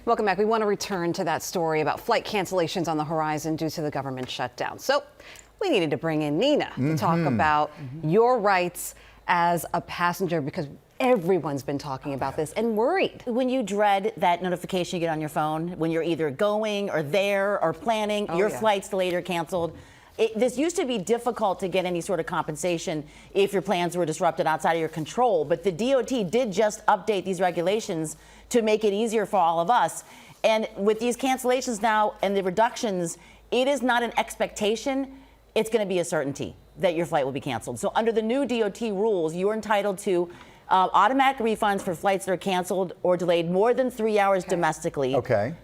Welcome back. We want to return to that story about flight cancellations on the horizon due to the government shutdown. So we needed to bring in Nina to talk about your rights as a passenger, because everyone's been talking about this and worried. When you dread that notification you get on your phone, when you're either going or there or planning, your flight's delayed or canceled. This used to be difficult to get any sort of compensation if your plans were disrupted outside of your control, but the DOT did just update these regulations to make it easier for all of us. And with these cancellations now and the reductions, it is not an expectation, it's going to be a certainty that your flight will be canceled. So under the new DOT rules, you're entitled to automatic refunds for flights that are canceled or delayed more than 3 hours domestically,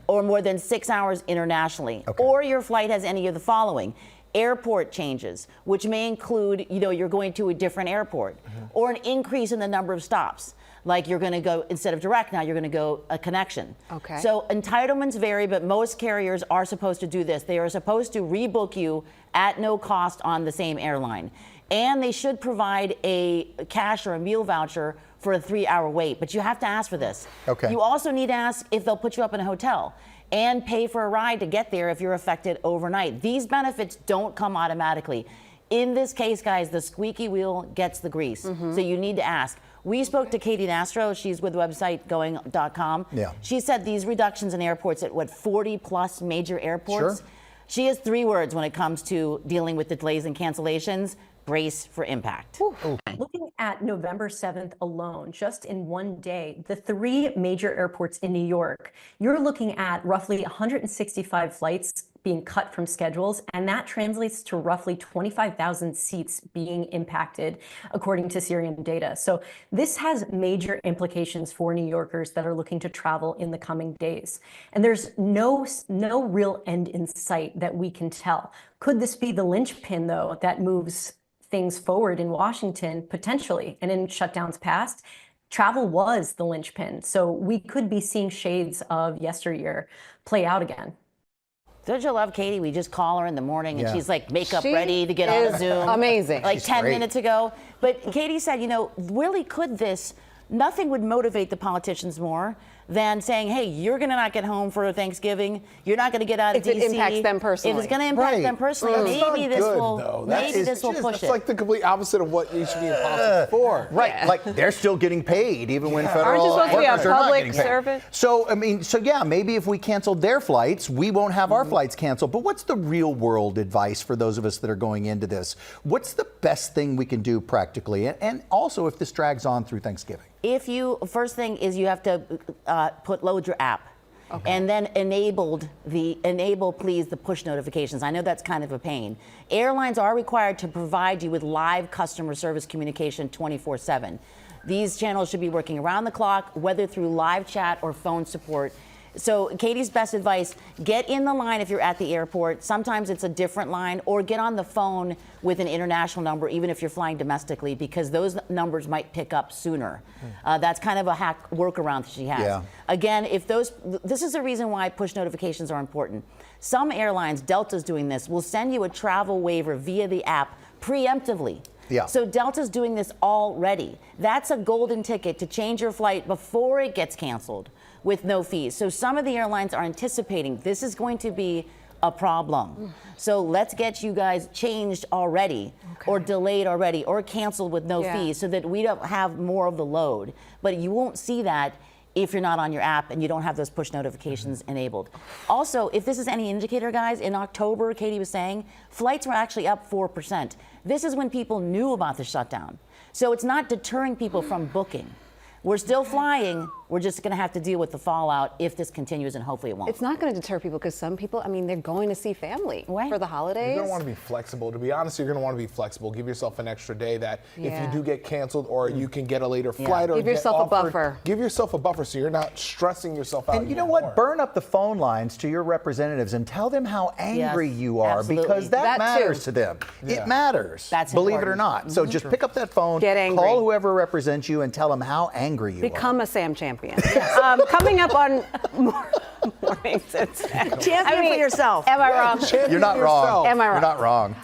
or more than 6 hours internationally, or your flight has any of the following. Airport changes, which may include, you're going to a different airport, or an increase in the number of stops. Like you're going to go, instead of direct now, you're going to go a connection. So entitlements vary, but most carriers are supposed to do this. They are supposed to rebook you at no cost on the same airline. And they should provide a cash or a meal voucher for a 3-hour wait, but you have to ask for this. You also need to ask if they'll put you up in a hotel and pay for a ride to get there if you're affected overnight. These benefits don't come automatically. In this case, guys, the squeaky wheel gets the grease. So you need to ask. We spoke to Katie Nastro. She's with the website going.com. She said these reductions in airports at 40 plus major airports. She has 3 words when it comes to dealing with the delays and cancellations: brace for impact. Looking at November 7th alone, just in one day, the 3 major airports in New York, you're looking at roughly 165 flights being cut from schedules, and that translates to roughly 25,000 seats being impacted, according to Syrian data. So this has major implications for New Yorkers that are looking to travel in the coming days. And there's no real end in sight that we can tell. Could this be the linchpin, though, that moves things forward in Washington? Potentially. And in shutdowns past, travel was the linchpin. So we could be seeing shades of yesteryear play out again. Don't you love Katie? We just call her in the morning and she's like makeup ready to get on Zoom. Amazing. Like 10 minutes ago. But Katie said, really could this, nothing would motivate the politicians more than saying, hey, you're going to not get home for Thanksgiving. You're not going to get out of D.C. If it impacts them personally. If it's going to impact them personally, maybe this will push it. It's like the complete opposite of what you should be in politics for. Like they're still getting paid even when federal Aren't you supposed to be a workers are not public getting paid. servant? So yeah, maybe if we canceled their flights, we won't have our flights canceled. But what's the real world advice for those of us that are going into this? What's the best thing we can do practically? And also if this drags on through Thanksgiving? First thing is you have to load your app. And then enable please the push notifications. I know that's kind of a pain. Airlines are required to provide you with live customer service communication 24/7. These channels should be working around the clock, whether through live chat or phone support. So Katie's best advice, get in the line if you're at the airport. Sometimes it's a different line, or get on the phone with an international number, even if you're flying domestically, because those numbers might pick up sooner. That's kind of a hack workaround she has. Again, this is the reason why push notifications are important. Some airlines, Delta's doing this, will send you a travel waiver via the app preemptively. So Delta's doing this already. That's a golden ticket to change your flight before it gets canceled with no fees. So some of the airlines are anticipating this is going to be a problem. So let's get you guys changed already, or delayed already, or canceled with no fees, so that we don't have more of the load. But you won't see that if you're not on your app and you don't have those push notifications enabled. Also, if this is any indicator, guys, in October, Katie was saying, flights were actually up 4%. This is when people knew about the shutdown. So it's not deterring people from booking. We're still flying. We're just going to have to deal with the fallout if this continues, and hopefully it won't. It's not going to deter people, because some people, they're going to see family for the holidays. You're going to want to be flexible. To be honest, you're going to want to be flexible. Give yourself an extra day that if you do get canceled, or you can get a later flight, or give yourself a buffer. Give yourself a buffer so you're not stressing yourself out. And you know what? Burn up the phone lines to your representatives and tell them how angry you are, because that matters to them. It matters. That's believe important. it or not. So just pick up that phone, call whoever represents you, and tell them how angry you are. Become a Sam champion. Coming up on Mornings at 10. Champion for yourself. Am I wrong? You're not wrong. Am I wrong? You're not wrong.